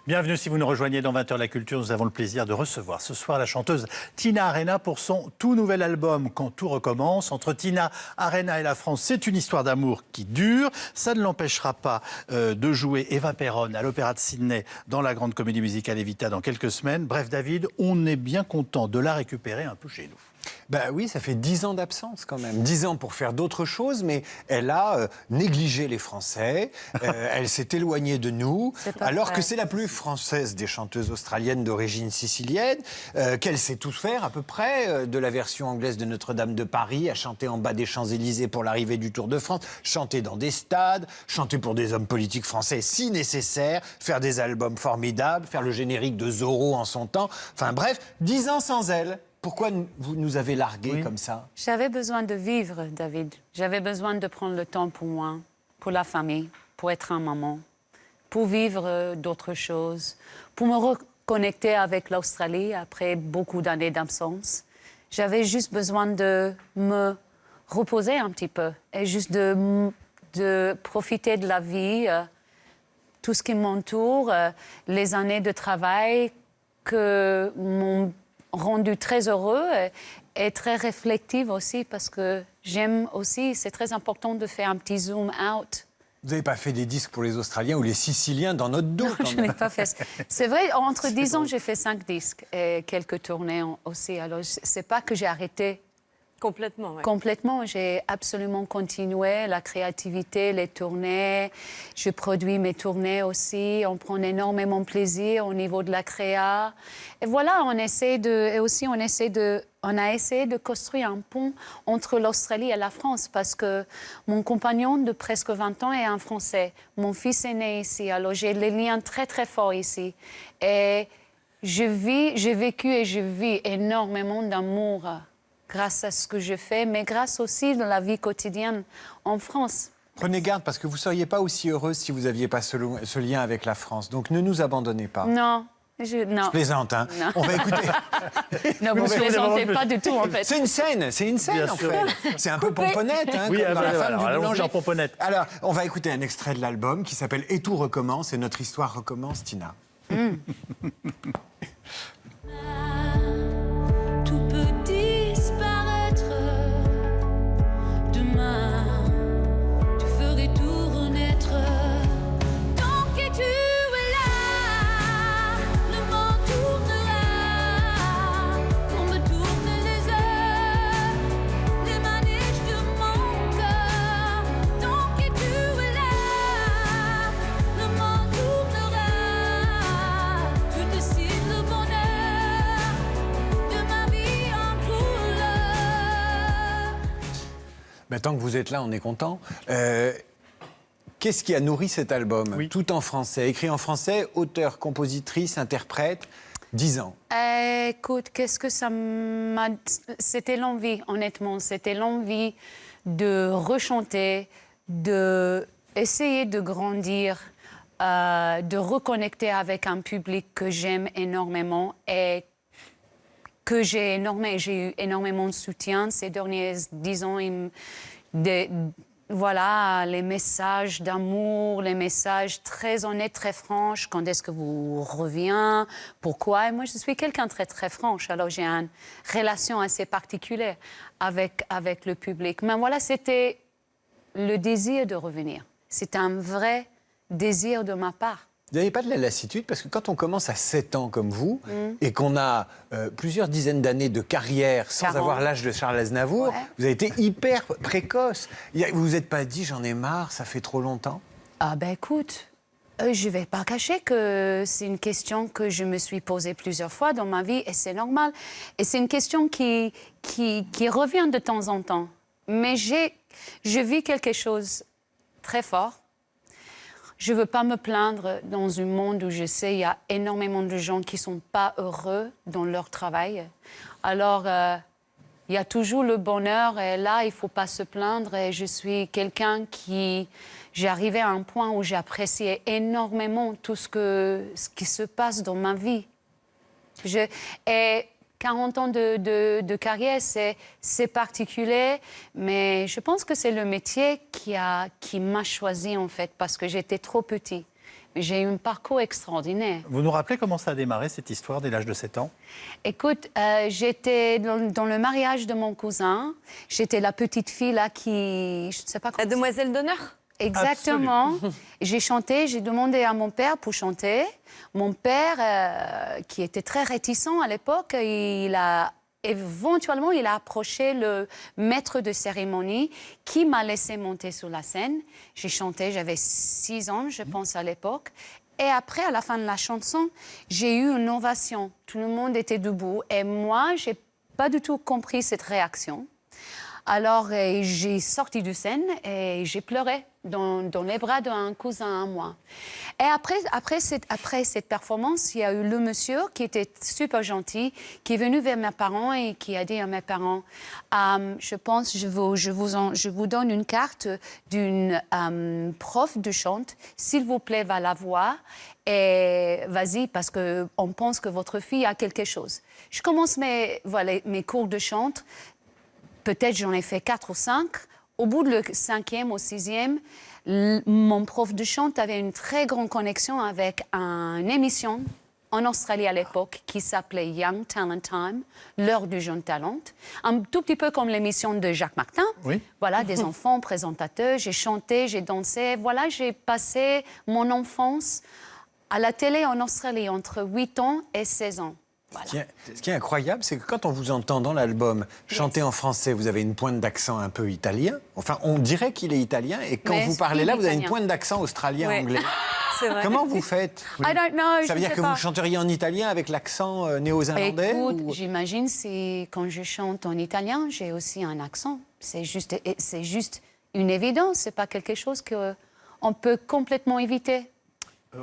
Bienvenue si vous nous rejoignez dans 20h la culture. Nous avons le plaisir de recevoir ce soir la chanteuse Tina Arena pour son tout nouvel album Quand tout recommence. Entre Tina Arena et la France, c'est une histoire d'amour qui dure. Ça ne l'empêchera pas de jouer Eva Perón à l'Opéra de Sydney dans la grande comédie musicale Evita dans quelques semaines. Bref, David, on est bien content de la récupérer un peu chez nous. Ben oui, ça fait 10 ans d'absence quand même. 10 ans pour faire d'autres choses, mais elle a négligé les Français, elle s'est éloignée de nous, alors que c'est la plus française des chanteuses australiennes d'origine sicilienne, qu'elle sait tout faire à peu près, de la version anglaise de Notre-Dame de Paris, à chanter en bas des Champs-Élysées pour l'arrivée du Tour de France, chanter dans des stades, chanter pour des hommes politiques français si nécessaire, faire des albums formidables, faire le générique de Zorro en son temps. Enfin bref, 10 ans sans elle. Pourquoi vous nous avez largués comme ça? J'avais besoin de vivre, David. J'avais besoin de prendre le temps pour moi, pour la famille, pour être un maman, pour vivre d'autres choses, pour me reconnecter avec l'Australie après beaucoup d'années d'absence. J'avais juste besoin de me reposer un petit peu et juste de profiter de la vie, tout ce qui m'entoure, les années de travail que m'ont rendu très heureux et très réflexive aussi parce que j'aime aussi, c'est très important de faire un petit zoom out. Vous n'avez pas fait des disques pour les Australiens ou les Siciliens dans notre dos? Non, je n'ai pas fait. C'est vrai, entre 10 ans, j'ai fait 5 disques et quelques tournées aussi. Alors, c'est pas que j'ai arrêté. Complètement, ouais. Complètement, j'ai absolument continué la créativité, les tournées. Je produis mes tournées aussi. On prend énormément de plaisir au niveau de la créa. Et voilà, on a essayé de construire un pont entre l'Australie et la France parce que mon compagnon de presque 20 ans est un Français. Mon fils est né ici, alors j'ai des liens très très forts ici. Et j'ai vécu et je vis énormément d'amour grâce à ce que je fais, mais grâce aussi à la vie quotidienne en France. Prenez garde, parce que vous ne seriez pas aussi heureuse si vous n'aviez pas ce lien avec la France. Donc ne nous abandonnez pas. Non. Non. Je plaisante, hein. Non. On va écouter. Non, vous ne plaisantez pas du tout, en fait. C'est une scène Bien en sûr. fait. C'est un peu pomponnette, hein, Oui, comme dans la femme du allons-y boulanger. en pomponnette. Alors, on va écouter un extrait de l'album qui s'appelle « Et tout recommence » et notre histoire recommence, Tina. Tout peut disparaître demain, tu ferais tout renaître. Tant que tu es là, le monde tournera, comme tournent les heures, les manèges de mon cœur. Tant que tu es là, le monde tournera, tout décide le bonheur de ma vie en couleur. Ben, tant que vous êtes là, on est content. Qu'est-ce qui a nourri cet album? Oui. Tout en français, écrit en français, auteur, compositrice, interprète, 10 ans. Écoute, qu'est-ce que ça m'a... C'était l'envie, honnêtement. C'était l'envie de rechanter, d'essayer de grandir, de reconnecter avec un public que j'aime énormément et que j'ai eu énormément de soutien ces derniers 10 ans. Voilà, les messages d'amour, les messages très honnêtes, très franches. Quand est-ce que vous revenez? Pourquoi? Et moi, je suis quelqu'un de très, très franche. Alors, j'ai une relation assez particulière avec le public. Mais voilà, c'était le désir de revenir. C'était un vrai désir de ma part. Vous n'avez pas de la lassitude? Parce que quand on commence à 7 ans comme vous, et qu'on a plusieurs dizaines d'années de carrière sans 40. avoir l'âge de Charles Aznavour, Ouais. vous avez été hyper précoce. Vous vous êtes pas dit, j'en ai marre, ça fait trop longtemps? Ah ben écoute, je ne vais pas cacher que c'est une question que je me suis posée plusieurs fois dans ma vie et c'est normal. Et c'est une question qui revient de temps en temps. Mais je vis quelque chose de très fort. Je ne veux pas me plaindre dans un monde où je sais qu'il y a énormément de gens qui ne sont pas heureux dans leur travail. Alors, il y a toujours le bonheur et là, il ne faut pas se plaindre. Et je suis quelqu'un qui... J'ai arrivé à un point où j'appréciais énormément tout ce qui se passe dans ma vie. Et 40 ans de carrière, c'est particulier, mais je pense que c'est le métier qui m'a choisi, en fait, parce que j'étais trop petit. J'ai eu un parcours extraordinaire. Vous nous rappelez comment ça a démarré, cette histoire, dès l'âge de 7 ans? Écoute, j'étais dans le mariage de mon cousin. J'étais la petite fille là qui... Je ne sais pas comment... La demoiselle d'honneur? Exactement. J'ai chanté, j'ai demandé à mon père pour chanter. Mon père, qui était très réticent à l'époque, éventuellement, il a approché le maître de cérémonie qui m'a laissé monter sur la scène. J'ai chanté, j'avais 6 ans, je pense, à l'époque. Et après, à la fin de la chanson, j'ai eu une ovation. Tout le monde était debout. Et moi, je n'ai pas du tout compris cette réaction. Alors, j'ai sorti de scène et j'ai pleuré dans les bras d'un cousin à moi. Et après cette performance, il y a eu le monsieur qui était super gentil, qui est venu vers mes parents et qui a dit à mes parents, je pense, je vous donne une carte d'une prof de chant, s'il vous plaît, va la voir. Et vas-y, parce qu'on pense que votre fille a quelque chose. Je commence mes cours de chant. Peut-être j'en ai fait 4 ou 5. Au bout de le 5e ou 6e, mon prof de chant avait une très grande connexion avec une émission en Australie à l'époque qui s'appelait Young Talent Time, l'heure du jeune talent. Un tout petit peu comme l'émission de Jacques Martin. Oui. Voilà, des enfants présentateurs. J'ai chanté, j'ai dansé. Voilà, j'ai passé mon enfance à la télé en Australie entre 8 ans et 16 ans. Voilà. Ce qui est incroyable, c'est que quand on vous entend dans l'album chanter en français, vous avez une pointe d'accent un peu italien. Enfin, on dirait qu'il est italien. Et quand Mais vous parlez là, vous avez une italien. pointe d'accent australien-anglais. C'est vrai. Comment vous faites? I don't know, Ça veut dire que vous chanteriez en italien avec l'accent néo-zélandais? Écoute, ou... j'imagine c'est quand je chante en italien, j'ai aussi un accent. C'est juste une évidence. C'est pas quelque chose qu'on peut complètement éviter.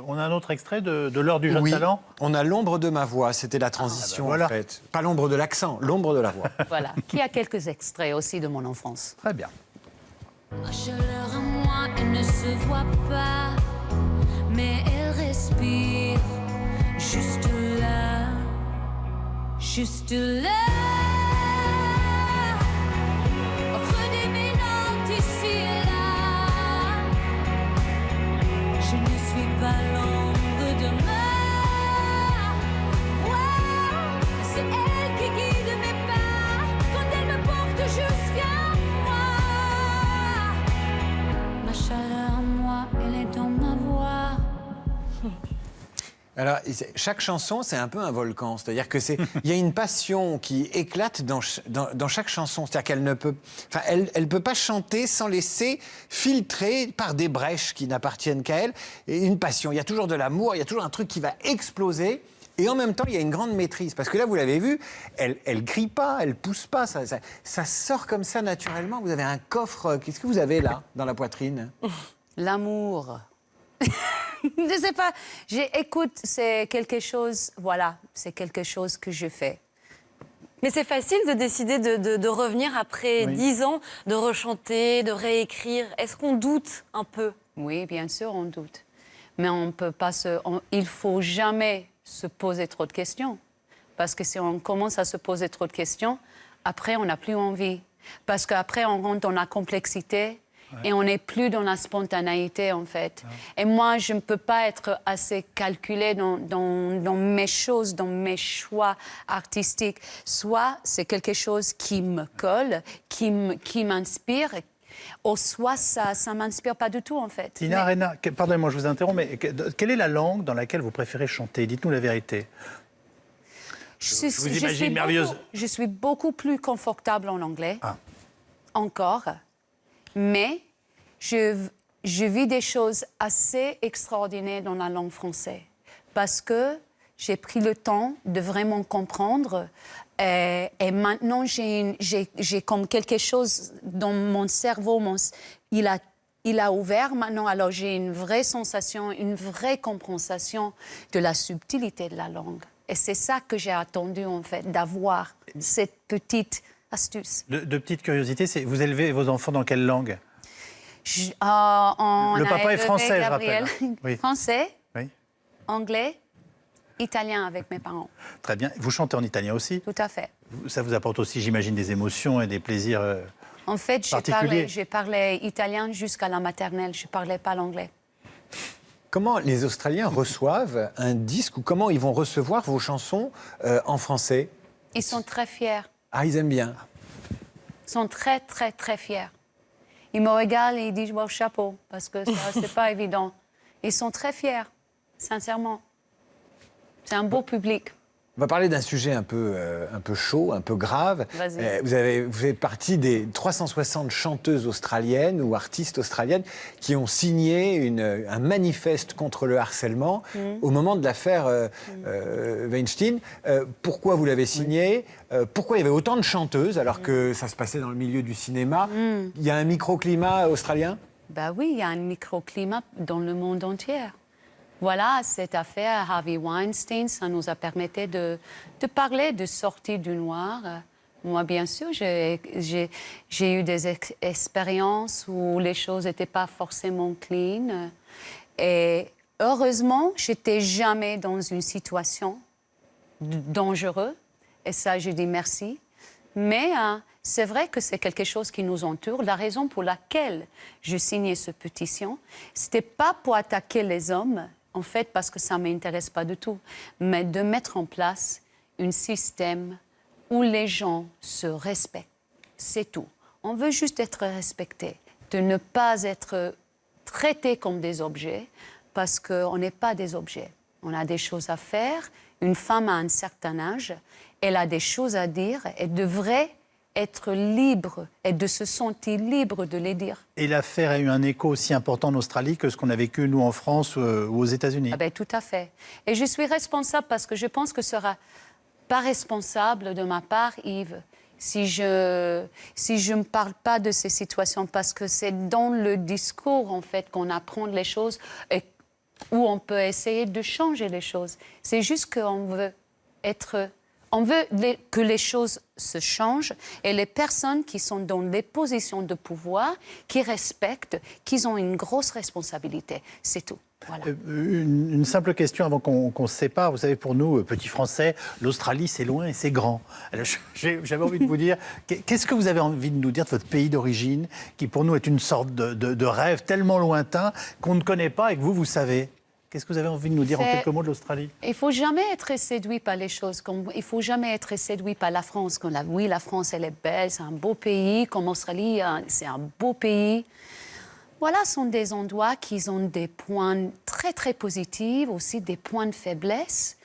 On a un autre extrait de l'heure du jeune Oui, talent. on a l'ombre de ma voix, c'était la transition voilà. en fait. Pas l'ombre de l'accent, l'ombre de la voix. Voilà. Qui a quelques extraits aussi de mon enfance. Très bien. Ma chaleur à moi, elle ne se voit pas, mais elle respire juste là, juste là. Entre des mélanges ici et là, je ne suis pas l'ombre de ma voix. C'est elle qui guide mes pas quand elle me porte jusqu'à moi. Ma chaleur à moi, elle est dans ma voix. Alors, chaque chanson, c'est un peu un volcan. C'est-à-dire que il y a une passion qui éclate dans chaque chanson. C'est-à-dire qu'elle ne peut, enfin, elle peut pas chanter sans laisser filtrer par des brèches qui n'appartiennent qu'à elle. Et une passion. Il y a toujours de l'amour. Il y a toujours un truc qui va exploser. Et en même temps, il y a une grande maîtrise. Parce que là, vous l'avez vu, elle crie pas, elle pousse pas. Ça sort comme ça naturellement. Vous avez un coffre. Qu'est-ce que vous avez là, dans la poitrine? L'amour. Je sais pas. Écoute, c'est quelque chose. Voilà, c'est quelque chose que je fais. Mais c'est facile de décider de revenir après 10 ans, de rechanter, de réécrire. Est-ce qu'on doute un peu? Oui, bien sûr, on doute. Mais on peut pas il faut jamais se poser trop de questions. Parce que si on commence à se poser trop de questions, après, on n'a plus envie. Parce qu'après, on rentre dans la complexité et on n'est plus dans la spontanéité, en fait. Et moi, je ne peux pas être assez calculée dans mes choses, dans mes choix artistiques. Soit c'est quelque chose qui me colle, qui m'inspire, ou soit ça ne m'inspire pas du tout, en fait. Tina Arena, pardonnez-moi, je vous interromps, mais quelle est la langue dans laquelle vous préférez chanter? Dites-nous la vérité. Je vous imagine merveilleuse. Je suis beaucoup plus confortable en anglais, encore, mais je vis des choses assez extraordinaires dans la langue française parce que j'ai pris le temps de vraiment comprendre et maintenant j'ai comme quelque chose dans mon cerveau, il a ouvert maintenant, alors j'ai une vraie sensation, une vraie compréhension de la subtilité de la langue. Et c'est ça que j'ai attendu, en fait, d'avoir cette petite astuce. De petite curiosité, vous élevez vos enfants dans quelle langue? Le papa est français, je rappelle. Oui. Français, Oui. anglais, italien avec mes parents. Très bien. Vous chantez en italien aussi? Tout à fait. Ça vous apporte aussi, j'imagine, des émotions et des plaisirs En fait, particuliers. j'ai parlé italien jusqu'à la maternelle. Je ne parlais pas l'anglais. Comment les Australiens reçoivent un disque ou comment ils vont recevoir vos chansons en français? Ils sont très fiers. Ah, ils aiment bien. Ils sont très, très, très fiers. Ils me regardent et ils disent wow, chapeau, parce que ça, c'est pas évident. Ils sont très fiers, sincèrement. C'est un beau public. On va parler d'un sujet un peu chaud, un peu grave. Vas-y. Vous faites partie des 360 chanteuses australiennes ou artistes australiennes qui ont signé un manifeste contre le harcèlement au moment de l'affaire Weinstein. Pourquoi vous l'avez signé? Pourquoi il y avait autant de chanteuses alors que ça se passait dans le milieu du cinéma? Il y a un microclimat australien? Ben oui, il y a un microclimat dans le monde entier. Voilà, cette affaire Harvey Weinstein, ça nous a permis de parler de sortie du noir. Moi, bien sûr, j'ai eu des expériences où les choses n'étaient pas forcément clean. Et heureusement, je n'étais jamais dans une situation dangereuse. Et ça, je dis merci. Mais c'est vrai que c'est quelque chose qui nous entoure. La raison pour laquelle je signais cette pétition, ce n'était pas pour attaquer les hommes, en fait, parce que ça ne m'intéresse pas du tout, mais de mettre en place un système où les gens se respectent. C'est tout. On veut juste être respectés, de ne pas être traités comme des objets, parce qu'on n'est pas des objets. On a des choses à faire. Une femme à un certain âge, elle a des choses à dire, elle devrait être libre et de se sentir libre de les dire. Et l'affaire a eu un écho aussi important en Australie que ce qu'on a vécu, nous, en France ou aux États-Unis. Ah ben, tout à fait. Et je suis responsable parce que je pense que ce sera pas responsable de ma part, Yves, si je ne parle pas de ces situations, parce que c'est dans le discours, en fait, qu'on apprend les choses et où on peut essayer de changer les choses. C'est juste qu'on veut être... On veut que les choses se changent et les personnes qui sont dans des positions de pouvoir, qui respectent, qui ont une grosse responsabilité. C'est tout. Voilà. Une simple question avant qu'on se sépare. Vous savez, pour nous, petits Français, l'Australie, c'est loin et c'est grand. Alors, j'avais envie de vous dire, qu'est-ce que vous avez envie de nous dire de votre pays d'origine, qui pour nous est une sorte de rêve tellement lointain qu'on ne connaît pas et que vous savez? Qu'est-ce que vous avez envie de nous dire en quelques mots de l'Australie? Il ne faut jamais être séduit par les choses. Il ne faut jamais être séduit par la France. Oui, la France, elle est belle, c'est un beau pays. Comme l'Australie, c'est un beau pays. Voilà, ce sont des endroits qui ont des points très, très positifs, aussi des points de faiblesse.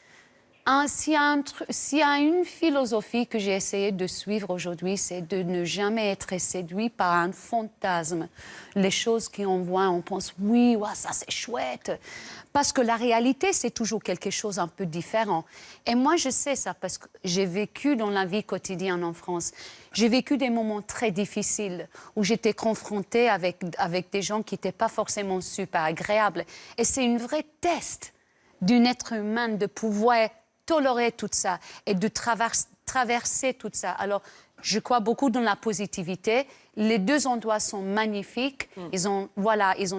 S'il y a une philosophie que j'ai essayé de suivre aujourd'hui, c'est de ne jamais être séduit par un fantasme. Les choses qu'on voit, on pense, oui, ouais, ça c'est chouette. Parce que la réalité, c'est toujours quelque chose un peu différent. Et moi, je sais ça parce que j'ai vécu dans la vie quotidienne en France. J'ai vécu des moments très difficiles où j'étais confrontée avec des gens qui n'étaient pas forcément super agréables. Et c'est un vrai test d'un être humain de pouvoir tolérer tout ça et de traverser tout ça. Alors, je crois beaucoup dans la positivité. Les deux endroits sont magnifiques. Ils ont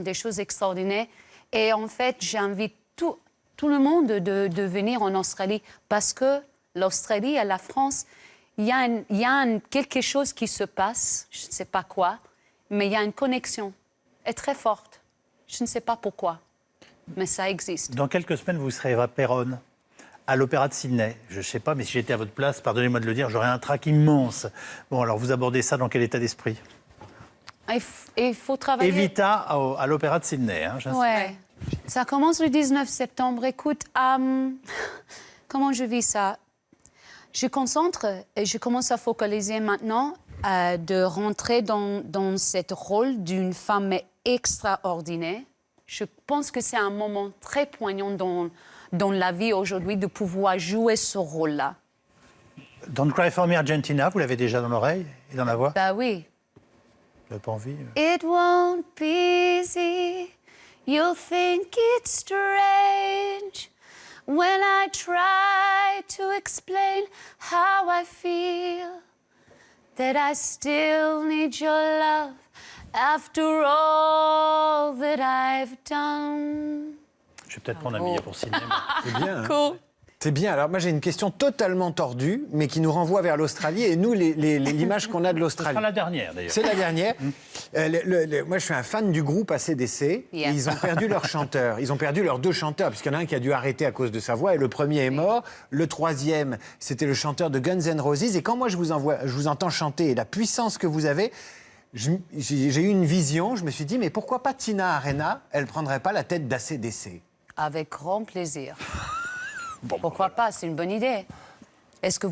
des choses extraordinaires. Et en fait, j'invite tout le monde de venir en Australie parce que l'Australie et la France, il y a quelque chose qui se passe, je ne sais pas quoi, mais il y a une connexion, est très forte. Je ne sais pas pourquoi, mais ça existe. Dans quelques semaines, vous serez Eva Perón à l'Opéra de Sydney. Je ne sais pas, mais si j'étais à votre place, pardonnez-moi de le dire, j'aurais un trac immense. Bon, alors vous abordez ça dans quel état d'esprit? Il faut travailler... Evita à l'Opéra de Sydney. Hein, ouais. Ça commence le 19 septembre. Écoute, comment je vis ça? Je concentre et je commence à focaliser maintenant de rentrer dans ce rôle d'une femme extraordinaire. Je pense que c'est un moment très poignant dans la vie aujourd'hui de pouvoir jouer ce rôle-là. Don't Cry For Me Argentina, vous l'avez déjà dans l'oreille et dans la voix? Bah oui. Vous n'avez pas envie? It won't be easy. You'll think it's strange when I try to explain how I feel, that I still need your love after all that I've done. Je vais peut-être prendre un billet pour cinéma. C'est bien. Hein. Cool. C'est bien. Alors moi j'ai une question totalement tordue, mais qui nous renvoie vers l'Australie. Et nous, l'image qu'on a de Ce l'Australie. sera la dernière d'ailleurs. C'est la dernière. Moi, je suis un fan du groupe AC/DC. Yeah. Et ils ont perdu leur chanteur. Ils ont perdu leurs 2 chanteurs, puisqu'il y en a un qui a dû arrêter à cause de sa voix. Et le premier est mort. Le troisième, c'était le chanteur de Guns N' Roses. Et quand moi, je vous entends chanter et la puissance que vous avez, j'ai eu une vision. Je me suis dit, mais pourquoi pas Tina Arena? Elle prendrait pas la tête d'AC/DC? Avec grand plaisir. Pourquoi pas? C'est une bonne idée. Est-ce que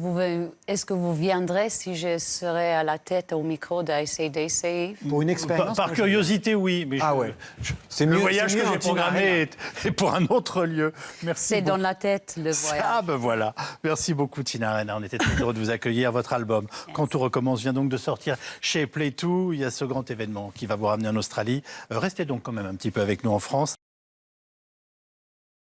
vous viendrez si je serais à la tête au micro d'AC/DC? Pour une expérience. Par moi, curiosité, oui. Mais Ah ouais. C'est le mieux- voyage c'est mieux que en j'ai Tina programmé Arena. est pour un autre lieu. Merci. C'est dans beaucoup. la tête, le voyage. Ah ben voilà. Merci beaucoup Tina Arena. On était très heureux de vous accueillir. Votre album Quand tout recommence vient donc de sortir chez Play2. Il y a ce grand événement qui va vous ramener en Australie. Restez donc quand même un petit peu avec nous en France.